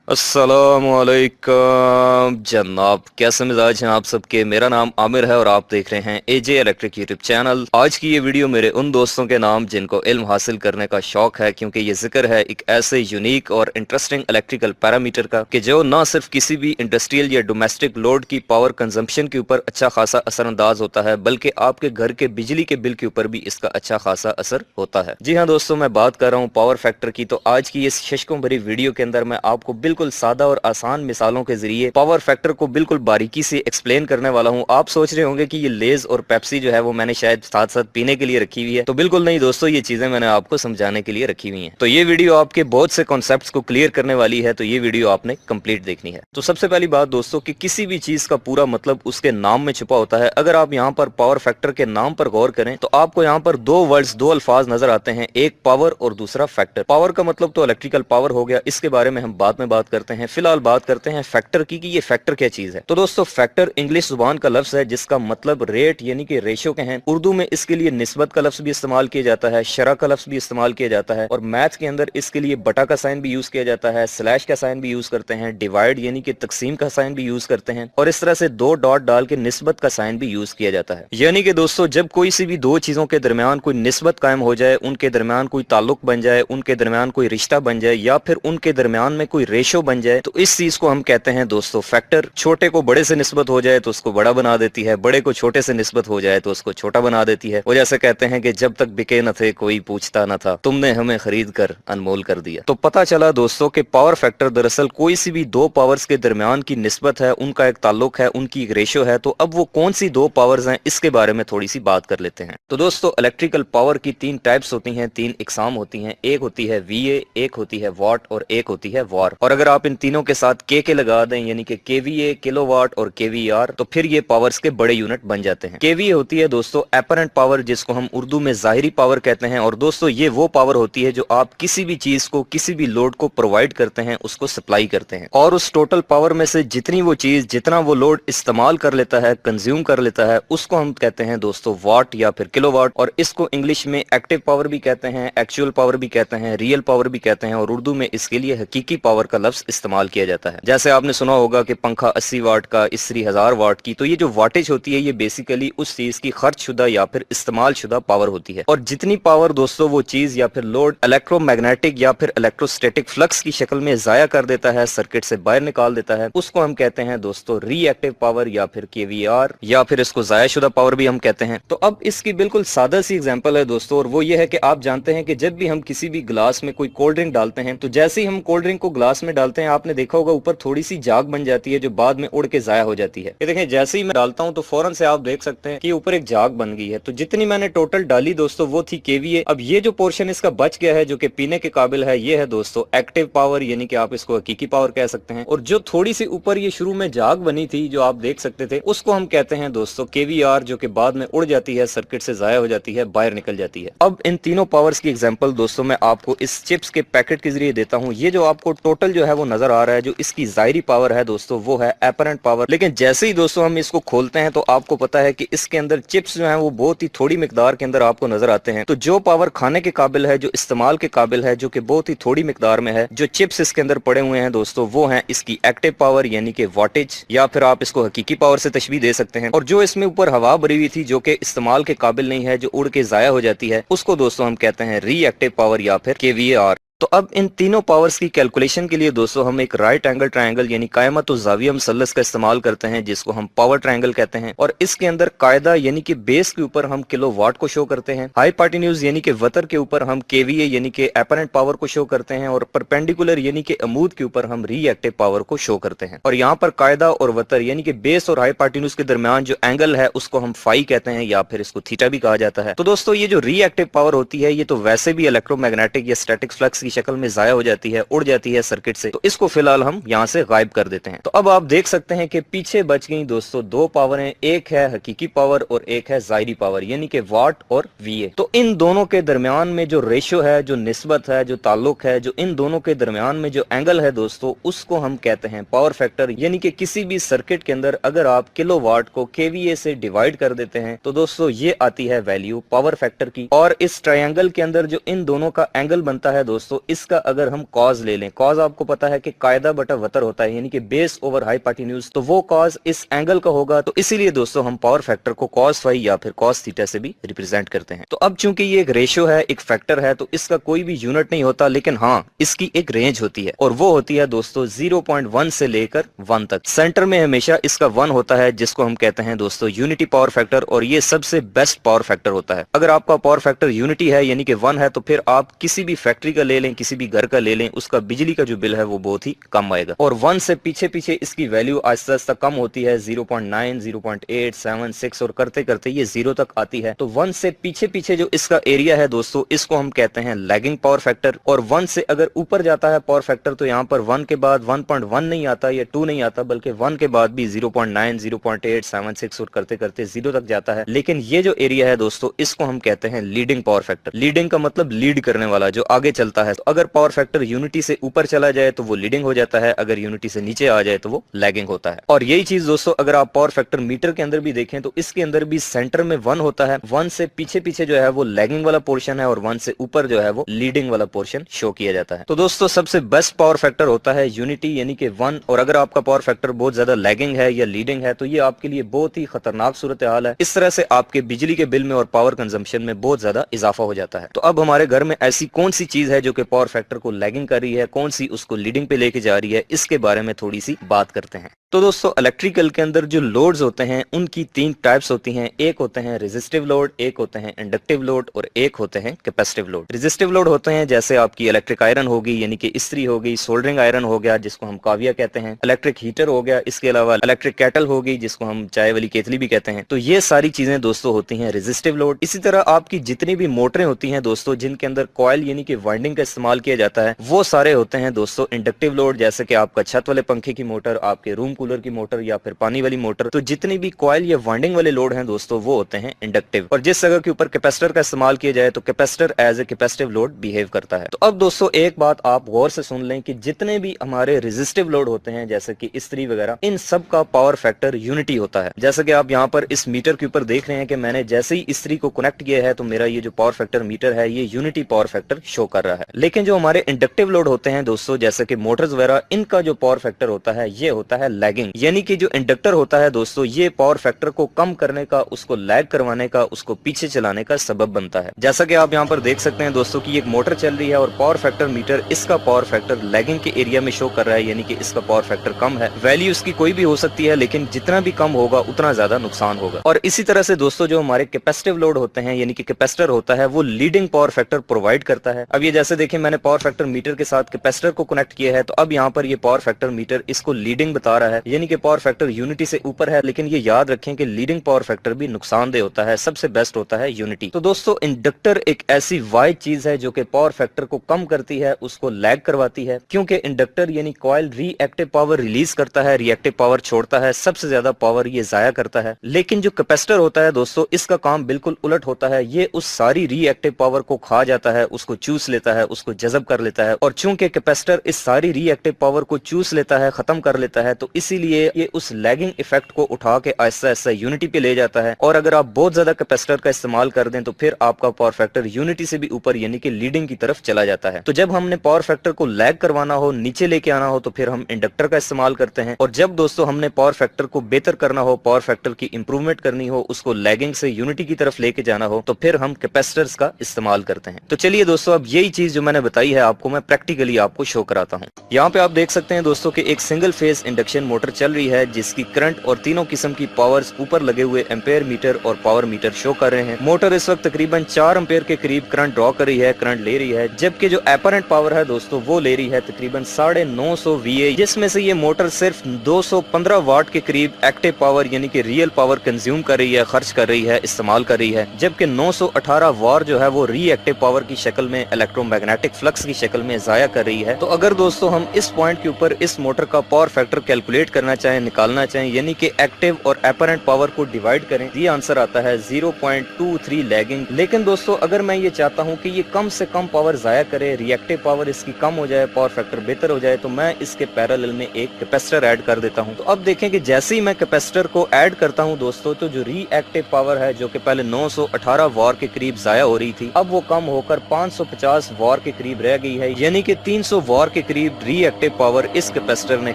अस्सलामुअलैकुम जनाब, कैसे मिजाज हैं आप सबके। मेरा नाम आमिर है और आप देख रहे हैं एजे इलेक्ट्रिक यूट्यूब चैनल। आज की ये वीडियो मेरे उन दोस्तों के नाम जिनको इल्म हासिल करने का शौक है, क्योंकि ये जिक्र है एक ऐसे यूनिक और इंटरेस्टिंग इलेक्ट्रिकल पैरामीटर का कि जो न सिर्फ किसी भी इंडस्ट्रियल या डोमेस्टिक लोड की पावर कंजम्पशन के ऊपर अच्छा खासा असरअंदाज होता है, बल्कि आपके घर के बिजली के बिल के ऊपर भी इसका अच्छा खासा असर होता है। जी हाँ दोस्तों, मैं बात कर रहा हूँ पावर फैक्टर की। तो आज की इस शशकों भरी वीडियो के अंदर मैं आपको बिल्कुल सादा और आसान मिसालों के जरिए पावर फैक्टर को बिल्कुल बारीकी से एक्सप्लेन करने वाला हूं। आप सोच रहे होंगे कि ये लेज और पेप्सी जो है वो मैंने शायद साथ साथ पीने के लिए रखी हुई है, तो बिल्कुल नहीं दोस्तों, ये चीजें मैंने आपको समझाने के लिए रखी हुई हैं। तो ये वीडियो आपके बहुत से कॉन्सेप्ट्स को क्लियर करने वाली है, तो ये वीडियो आपने कंप्लीट देखनी है। तो सबसे पहली बात दोस्तों कि किसी भी चीज का पूरा मतलब उसके नाम में छुपा होता है। अगर आप यहाँ पर पावर फैक्टर के नाम पर गौर करें तो आपको यहाँ पर दो वर्ड्स, दो अल्फाज नजर आते हैं, एक पावर और दूसरा फैक्टर। पावर का मतलब तो इलेक्ट्रिकल पावर हो गया, इसके बारे में हम बाद में बात करते हैं। फिलहाल बात करते हैं फैक्टर की कि ये फैक्टर क्या चीज है। तो दोस्तों, फैक्टर इंग्लिश जुबान का लफ्ज है जिसका मतलब रेट यानी कि रेशो के हैं। उर्दू में इसके लिए निस्बत का लफ्ज भी इस्तेमाल किया जाता है, शरह का लफ्ज भी इस्तेमाल किया जाता है, और मैथ के अंदर इसके लिए बटा का साइन भी यूज किया जाता है, स्लैश का साइन भी यूज करते हैं, डिवाइड यानी कि तकसीम का साइन भी यूज करते हैं, और इस तरह से दो डॉट डाल के निस्बत का साइन भी यूज किया जाता है। यानी कि दोस्तों, जब कोई सी भी दो चीजों के दरमियान कोई निस्बत कायम हो जाए, उनके दरमियान कोई ताल्लुक बन जाए, उनके दरमियान कोई रिश्ता बन जाए, या फिर उनके दरमियान में कोई रेशो बन जाए, तो इस चीज को हम कहते हैं दोस्तों फैक्टर। छोटे को बड़े से निस्बत हो जाए तो उसको बड़ा बना देती है, बड़े को छोटे से निस्बत हो जाए तो उसको छोटा बना देती है। वो जैसे कहते हैं कि जब तक बिके न थे कोई पूछता न था, तुमने हमें खरीद कर अनमोल कर दिया। तो पता चला दोस्तों कि पावर फैक्टर दरअसल कोई सी भी दो पावर्स के दरमियान की निस्बत है, उनका एक ताल्लुक है, उनकी एक रेशो है। तो अब वो कौन सी दो पावर्स हैं, इसके बारे में थोड़ी सी बात कर लेते हैं। तो दोस्तों, इलेक्ट्रिकल पावर की तीन टाइप्स होती हैं, तीन इकसाम होती हैं। एक होती है VA, एक होती है वॉट और एक होती है वार। और अगर आप इन तीनों के साथ के लगा दें, यानी कि KVA किलोवाट और KVAR, तो फिर ये पावर्स के बड़े यूनिट बन जाते हैं। KVA होती है दोस्तों एपरेंट पावर, जिसको हम उर्दू में जाहिरी पावर कहते हैं। और दोस्तों, ये वो पावर होती है जो आप किसी भी चीज को, किसी भी लोड को प्रोवाइड करते हैं, उसको सप्लाई करते हैं, और उस टोटल पावर में से जितनी वो चीज, जितना वो लोड इस्तेमाल कर लेता है, कंज्यूम कर लेता है, उसको हम कहते हैं दोस्तों वाट या फिर किलोवाट। और इसको इंग्लिश में एक्टिव पावर भी कहते हैं, एक्चुअल पावर भी कहते हैं, रियल पावर भी कहते हैं, और उर्दू में इसके लिए हकीकी पावर का लफ्ज इस्तेमाल किया जाता है। जैसे आपने सुना होगा कि पंखा 80 वाट का, इस्त्री 1000 वाट की। तो ये जो वाटेज होती है, ये बेसिकली उस चीज की खर्च शुदा या फिर इस्तेमाल शुदा पावर होती है। और जितनी पावर दोस्तों वो चीज या फिर लोड इलेक्ट्रोमैग्नेटिक या फिर इलेक्ट्रोस्टैटिक फ्लक्स की शक्ल में जाया कर देता है, सर्किट से बाहर निकाल देता है, उसको हम कहते हैं दोस्तों रिएक्टिव पावर या फिर KVAR, या फिर इसको जाया शुदा पावर भी हम कहते हैं। तो अब इसकी बिल्कुल सादा सी एग्जांपल है दोस्तों, और वो ये है कि आप जानते हैं कि जब भी हम किसी भी गिलास में कोई कोल्ड ड्रिंक डालते हैं, तो जैसे ही हम कोल्ड ड्रिंक को ग्लास में डालते हैं, आपने देखा होगा ऊपर थोड़ी सी जाग बन जाती है जो बाद में उड़ के जाया हो जाती है। ये देखें, जैसे ही मैं डालता हूं तो फौरन से आप देख सकते हैं कि ऊपर एक जाग बन गई है। तो जितनी मैंने टोटल डाली दोस्तों वो थी KVA। अब ये जो पोर्शन इसका बच गया है जो कि पीने के काबिल है, ये है दोस्तों एक्टिव पावर, यानी कि आप इसको हकीकी पावर कह सकते हैं। और जो थोड़ी सी ऊपर ये शुरू में जाग बनी थी जो आप देख सकते थे, उसको हम कहते हैं दोस्तों KVAR, जो कि बाद में उड़ जाती है, सर्किट से जाया हो जाती है, बाहर निकल जाती है। अब इन तीनों पावर्स की एग्जांपल दोस्तों मैं आपको इस चिप्स के पैकेट के जरिए देता हूं। ये जो आपको टोटल जो है वो नजर आ रहा है, जो इसकी जाहिरी पावर है दोस्तों वो है एपरेंट पावर। लेकिन जैसे ही दोस्तों हम इसको खोलते हैं तो आपको पता है कि इसके अंदर चिप्स जो हैं वो बहुत ही थोड़ी मिकदार के अंदर आपको नजर आते हैं। तो जो पावर खाने के काबिल है, जो इस्तेमाल के काबिल है, जो कि बहुत ही थोड़ी मिकदार में है, जो चिप्स इसके अंदर पड़े हुए हैं दोस्तों, वो है इसकी एक्टिव पावर यानी कि वाटेज, या फिर आप इसको हकीकी पावर से तशबीह दे सकते हैं। और जो इसमें ऊपर हवा भरी हुई थी जो कि इस्तेमाल के काबिल नहीं है, जो उड़ के जाया हो जाती है, उसको दोस्तों हम कहते हैं रिएक्टिव पावर या फिर KVAR। तो अब इन तीनों पावर्स की कैलकुलेशन के लिए दोस्तों हम एक राइट एंगल ट्रायंगल यानी कायमत और जाविया मुसल्लस का इस्तेमाल करते हैं, जिसको हम पावर ट्रायंगल कहते हैं। और इसके अंदर कायदा यानी कि बेस के ऊपर हम किलोवाट को शो करते हैं, हाइपोटेन्यूज यानी कि वतर के ऊपर हम KVA यानी कि एपरेंट पावर को शो करते हैं, और परपेंडिकुलर यानी कि अमूद के ऊपर हम रिएक्टिव पावर को शो करते हैं। और यहाँ पर कायदा और वतर यानी कि बेस और हाइपोटेन्यूज के दरमियान जो एंगल है उसको हम फाई कहते हैं, या फिर इसको थीटा भी कहा जाता है। तो दोस्तों, ये जो रिएक्टिव पावर होती है, ये तो वैसे भी इलेक्ट्रोमैग्नेटिक या स्टैटिक फ्लक्स की शक्ल में जाया हो जाती है, उड़ जाती है सर्किट से, तो इसको फिलहाल हम यहाँ से गायब कर देते हैं। तो अब आप देख सकते हैं कि पीछे बच गई दोस्तों दो पावर हैं, एक है हकीकी पावर और एक है जाहिरी पावर यानी कि वाट और VA। तो इन दोनों के दरमियान में जो रेशो है, जो निस्बत है, जो ताल्लुक है, जो इन दोनों के दरमियान में जो एंगल है दोस्तों, उसको हम कहते हैं पावर फैक्टर। यानी कि किसी भी सर्किट के अंदर अगर आप किलोवाट को KVA से डिवाइड कर देते हैं तो दोस्तों ये आती है वैल्यू पावर फैक्टर की। और इस ट्रायंगल के अंदर जो इन दोनों का एंगल बनता है दोस्तों, दोस्तों इसका अगर हम कॉज ले लें, कॉज आपको पता है कि कायदा बटा वतर होता है, यानी कि बेस ओवर हाइपोटेन्यूज, तो वो कॉज इस एंगल का होगा। तो इसीलिए दोस्तों हम पावर फैक्टर को कॉस फाई या फिर कॉस थीटा से भी रिप्रेजेंट करते हैं। तो अब चूंकि ये एक रेशियो है, एक फैक्टर है, तो इसका कोई भी यूनिट नहीं होता, लेकिन हाँ इसकी एक रेंज होती है और वो होती है दोस्तों 0.1 से लेकर 1 तक। सेंटर में हमेशा इसका 1 होता है, जिसको हम कहते हैं दोस्तों यूनिटी पावर फैक्टर, और ये सबसे बेस्ट पावर फैक्टर होता है। अगर आपका पावर फैक्टर यूनिटी है यानी कि 1 है, तो फिर आप किसी भी फैक्ट्री का ले लें, किसी भी घर का ले लें, उसका बिजली का जो बिल है वो बहुत ही कम आएगा। और 1 से पीछे पीछे इसकी वैल्यू आहिस्ता आहिस्ता कम होती है, 0.9, 0.8, 7, 6 और करते करते ये 0 तक आती है। तो 1 से पीछे पीछे जो इसका एरिया है दोस्तों, इसको हम कहते हैं लैगिंग पावर फैक्टर। और 1 से अगर ऊपर जाता है पावर फैक्टर, तो यहाँ पर 1 के बाद 1.1 नहीं आता या 2 नहीं आता, बल्कि 1 के बाद भी 0.9, 0.8, 7, 6 और करते करते 0 तक जाता है। लेकिन ये जो एरिया है दोस्तों, इसको हम कहते हैं लीडिंग पावर फैक्टर। लीडिंग का मतलब लीड करने वाला, जो आगे चलता है। तो अगर पावर फैक्टर यूनिटी से ऊपर चला जाए तो वो लीडिंग हो जाता है, अगर यूनिटी से नीचे आ जाए तो वो लैगिंग होता है। और यही चीज दोस्तों अगर आप पावर फैक्टर मीटर के अंदर भी देखें, तो इसके अंदर भी सेंटर में 1 होता है। 1 से पीछे पीछे जो है वो लैगिंग वाला पोर्शन है, और 1 से ऊपर जो है वो लीडिंग वाला पोर्शन शो किया जाता है। तो दोस्तों सबसे बेस्ट पावर फैक्टर होता है यूनिटी यानी कि 1। और अगर आपका पावर फैक्टर बहुत ज्यादा लैगिंग है या लीडिंग है, तो ये आपके लिए बहुत ही खतरनाक सूरत हाल है। इस तरह से आपके बिजली के बिल में और पावर कंजम्पशन में बहुत ज्यादा इजाफा हो जाता है। तो अब हमारे घर में ऐसी कौन सी चीज है जो कि पावर फैक्टर को लैगिंग कर रही है, कौन सी उसको लीडिंग पे लेके जा रही है, इसके बारे में थोड़ी सी बात करते हैं। तो दोस्तों इलेक्ट्रिकल के अंदर जो लोड्स होते हैं उनकी 3 टाइप्स होती हैं। एक होते हैं रेजिस्टिव लोड, एक होते हैं इंडक्टिव लोड और एक होते हैं कैपेसिटिव लोड। रेजिस्टिव लोड होते हैं जैसे आपकी इलेक्ट्रिक आयरन होगी यानी कि इस्त्री हो गई, सोल्डरिंग आयरन हो गया जिसको हम काविया कहते हैं, इलेक्ट्रिक हीटर हो गया, इसके अलावा इलेक्ट्रिक केटल होगी जिसको हम चाय वाली केतली भी कहते हैं। तो ये सारी चीजें दोस्तों होती हैं रेजिस्टिव लोड। इसी तरह आपकी जितनी भी मोटरें होती हैं दोस्तों, जिनके अंदर कॉइल यानी कि वाइंडिंग का इस्तेमाल किया जाता है, वो सारे होते हैं दोस्तों इंडक्टिव लोड। जैसे कि आपका छत वाले पंखे की मोटर, आपके रूम कूलर की मोटर या फिर पानी वाली मोटर, तो जितनी भी कॉइल या वाइंडिंग वाले लोड हैं दोस्तों वो होते हैं इंडक्टिव। और जिस जगह के ऊपर कैपेसिटर का इस्तेमाल किया जाए तो capacitor as a capacitive load behave करता है। तो अब दोस्तों एक बात आप गौर से सुन लें कि जितने भी हमारे रेजिस्टिव लोड होते हैं जैसे कि इस्त्री वगैरह, इन सब का पावर फैक्टर यूनिटी होता है। जैसे कि आप यहाँ पर इस मीटर के ऊपर देख रहे हैं कि मैंने जैसे ही इस्त्री को कनेक्ट किया है तो मेरा ये जो पावर फैक्टर मीटर है ये यूनिटी पावर फैक्टर शो कर रहा है। लेकिन जो हमारे इंडक्टिव लोड होते हैं दोस्तों जैसे कि मोटर्स वगैरह, इनका जो पावर फैक्टर होता है ये होता है लैगिंग। यानी कि जो इंडक्टर होता है दोस्तों ये पावर फैक्टर को कम करने का, उसको लैग करवाने का, उसको पीछे चलाने का सबब बनता है। जैसा कि आप यहाँ पर देख सकते हैं दोस्तों कि एक मोटर चल रही है और पावर फैक्टर मीटर इसका पावर फैक्टर लैगिंग के एरिया में शो कर रहा है, यानी कि इसका पावर फैक्टर कम है। वैल्यू इसकी कोई भी हो सकती है लेकिन जितना भी कम होगा उतना ज्यादा नुकसान होगा। और इसी तरह से दोस्तों जो हमारे कैपेसिटिव लोड होते हैं यानी कि कैपेसिटर होता है वो लीडिंग पावर फैक्टर प्रोवाइड करता है। अब ये जैसे देखिए मैंने पावर फैक्टर मीटर के साथ कैपेसिटर को कनेक्ट किया है, तो अब यहाँ पर ये पावर फैक्टर मीटर इसको लीडिंग बता रहा है, यानी कि पावर फैक्टर यूनिटी से ऊपर है। लेकिन ये याद रखें कि लीडिंग पावर फैक्टर भी नुकसानदेह होता है, सबसे बेस्ट होता है यूनिटी। तो दोस्तों इंडक्टर एक ऐसी वाइड चीज है जो कि पावर फैक्टर को कम करती है, उसको लैग करवाती है, क्योंकि इंडक्टर यानी कॉइल रिएक्टिव पावर रिलीज करता है, रिएक्टिव पावर छोड़ता है, सबसे ज्यादा पावर ये जाया करता है। लेकिन जो कैपेसिटर होता है दोस्तों इसका काम बिल्कुल उलट होता है, ये उस सारी रिएक्टिव पावर को खा जाता है, उसको चूस लेता है, उसको जज़ब कर लेता है। और चूंकि कैपेसिटर इस सारी रिएक्टिव पावर को चूस लेता है, खत्म कर लेता है, तो इसीलिए ये उस लैगिंग इफेक्ट को उठा के आहिस्ता आहिस्ता यूनिटी पे ले जाता है। और अगर आप बहुत ज्यादा कैपेसिटर का इस्तेमाल कर दें तो फिर आपका पावर फैक्टर यूनिटी से भी ऊपर यानी कि लीडिंग की तरफ चला जाता है। तो जब हमने पावर फैक्टर को लैग करवाना हो, नीचे लेके आना हो, तो फिर हम इंडक्टर का इस्तेमाल करते हैं। और जब दोस्तों हमने पावर फैक्टर को बेहतर करना हो, पावर फैक्टर की इंप्रूवमेंट करनी हो, उसको लैगिंग से यूनिटी की तरफ लेके जाना हो, तो फिर हम कैपेसिटर्स का इस्तेमाल करते हैं। तो चलिए दोस्तों अब यही चीज जो मैंने बताई है आपको मैं प्रैक्टिकली आपको शो कराता हूँ। यहाँ पे आप देख सकते हैं दोस्तों कि एक सिंगल फेज इंडक्शन मोटर चल रही है जिसकी करंट और तीनों किस्म की पावर्स ऊपर लगे हुए एम्पेयर मीटर और पावर मीटर शो कर रहे हैं। मोटर इस वक्त तकरीबन 4 एम्पेयर के करीब करंट ड्रॉ कर रही है, करंट ले रही है, जबकि जो एपरेंट पावर है दोस्तों वो ले रही है तकरीबन 950 VA, जिसमें से ये मोटर सिर्फ 215 वाट के करीब एक्टिव पावर यानी कि रियल पावर कंज्यूम कर रही है, खर्च कर रही है, इस्तेमाल कर रही है, जबकि 918 वाट जो है वो रीएक्टिव पावर की शक्ल में, इलेक्ट्रोमैग्नेटिक फ्लक्स की शक्ल में जाया कर रही है। तो अगर दोस्तों हम इस पॉइंट के ऊपर इस मोटर का पावर फैक्टर कैलकुलेट कैलकुलेट करना चाहें, निकालना चाहें, यानी कि एक्टिव और एपरेंट पावर को डिवाइड करें, ये आंसर आता है 0.23 लैगिंग। लेकिन दोस्तों अगर मैं ये चाहता हूँ कि ये कम से कम पावर जाया करे, रिएक्टिव पावर इसकी कम हो जाए, पावर फैक्टर बेहतर हो जाए, तो मैं इसके पैरेलल में एक कैपेसिटर ऐड कर देता हूँ। तो अब देखें कि जैसे ही मैं कैपेसिटर को ऐड करता हूँ दोस्तों, तो जो रिएक्टिव पावर है जो कि पहले 918 वॉर के करीब जाया हो रही थी, अब वो कम होकर 550 वॉर के करीब रह गई है, यानी कि 300 वॉर के करीब रिएक्टिव पावर इस कैपेसिटर ने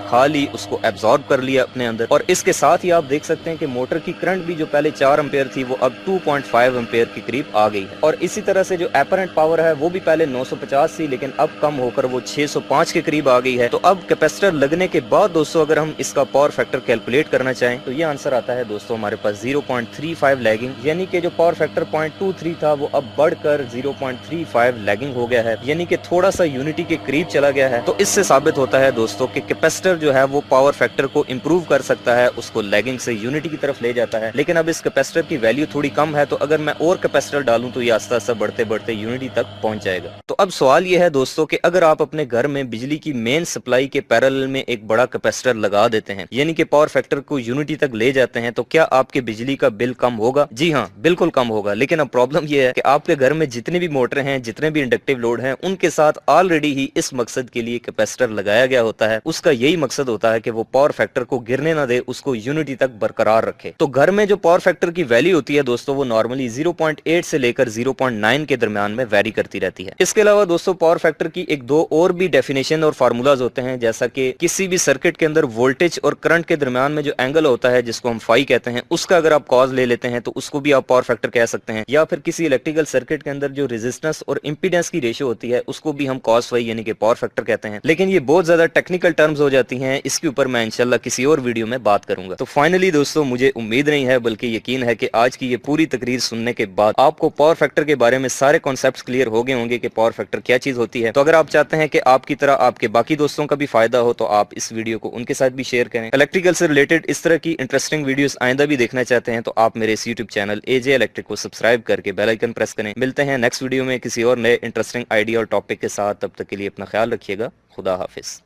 खा ली, उसको एब्जॉर्ब कर लिया अपने अंदर। और इसके साथ ही आप देख सकते हैं कि मोटर की करंट भी जो पहले 4 एम्पेयर थी वो अब 2.5 एम्पेयर के करीब आ गई है। और इसी तरह से जो एपरेंट पावर है वो भी पहले 950 थी, लेकिन अब कम होकर वो 605 के करीब आ गई है। तो अब कैपेसिटर लगने के बाद दोस्तों अगर हम इसका पावर फैक्टर कैलकुलेट करना चाहें तो ये आंसर आता है दोस्तों हमारे पास 0.35 लैगिंग, यानी कि जो पावर फैक्टर 0.23 था वो अब बढ़कर 0.35 लैगिंग हो गया है, यानी कि थोड़ा सा यूनिटी के करीब चला गया है। तो इससे साबित होता है दोस्तों कि कैपेसिटर जो है वो पावर फैक्टर को इंप्रूव कर सकता है, उसको लैगिंग से यूनिटी की तरफ ले जाता है। लेकिन अब इस कैपेसिटर की वैल्यू थोड़ी कम है, तो अगर मैं और कैपेसिटर डालूं तो ये आस्ता आस्ता बढ़ते बढ़ते यूनिटी तक पहुंच जाएगा। तो अब सवाल ये है दोस्तों कि अगर आप अपने घर में बिजली की मेन सप्लाई के पैरेलल में एक बड़ा कैपेसिटर लगा देते हैं, यानी कि पावर फैक्टर को यूनिटी तक ले जाते हैं, तो क्या आपके बिजली का बिल कम होगा? जी हाँ, बिल्कुल कम होगा। लेकिन अब प्रॉब्लम यह है कि आपके घर में जितने भी मोटरें हैं, जितने भी इंडक्टिव लोड हैं, उनके साथ ऑलरेडी ही इस मकसद के लिए कैपेसिटर लगाया गया होता है। उसका यही मकसद होता है कि वो पावर फैक्टर को गिरने ना दे, उसको यूनिटी तक बरकरार रखे। तो घर में जो पावर फैक्टर की वैल्यू होती है दोस्तों वो नॉर्मली 0.8 से लेकर 0.9 के दरमियान में वेरी करती रहती है। इसके अलावा दोस्तों पावर फैक्टर की एक दो और भी डेफिनेशन और फार्मूलाज होते हैं, जैसा कि किसी भी सर्किट के अंदर वोल्टेज और करंट के दरमियान में जो एंगल होता है जिसको हम फाई कहते हैं, उसका अगर आप कॉज ले लेते हैं तो उसको भी आप पावर फैक्टर कह सकते हैं। या फिर किसी इलेक्ट्रिकल सर्किट के अंदर जो रेजिस्टेंस और इंपीडेंस की रेशियो होती है उसको भी हम कॉस फाई यानी कि पावर फैक्टर कहते हैं। लेकिन ये बहुत ज्यादा टेक्निकल टर्म्स हो जाती हैं, इसके ऊपर मैं इंशाल्लाह किसी और वीडियो में बात करूंगा। तो फाइनली दोस्तों मुझे उम्मीद नहीं है बल्कि यकीन है कि आज की ये पूरी तकरीर सुनने के बाद आपको पावर फैक्टर के बारे में सारे कॉन्सेप्ट्स क्लियर हो गए होंगे कि पावर फैक्टर क्या चीज होती है। तो अगर आप चाहते हैं कि आपकी तरह आपके बाकी दोस्तों का भी फायदा हो तो आप इस वीडियो को उनके साथ भी शेयर करें। इलेक्ट्रिकल से रिलेटेड इस तरह की इंटरेस्टिंग वीडियोस आइंदा भी देखना चाहते हैं तो आप मेरे इस यूट्यूब चैनल एजे इलेक्ट्रिक को सब्सक्राइब करके बेल आइकन प्रेस करें। मिलते हैं नेक्स्ट वीडियो में किसी और नए इंटरेस्टिंग आइडिया और टॉपिक के साथ। तब तक के लिए अपना ख्याल रखिएगा। खुदा हाफिज।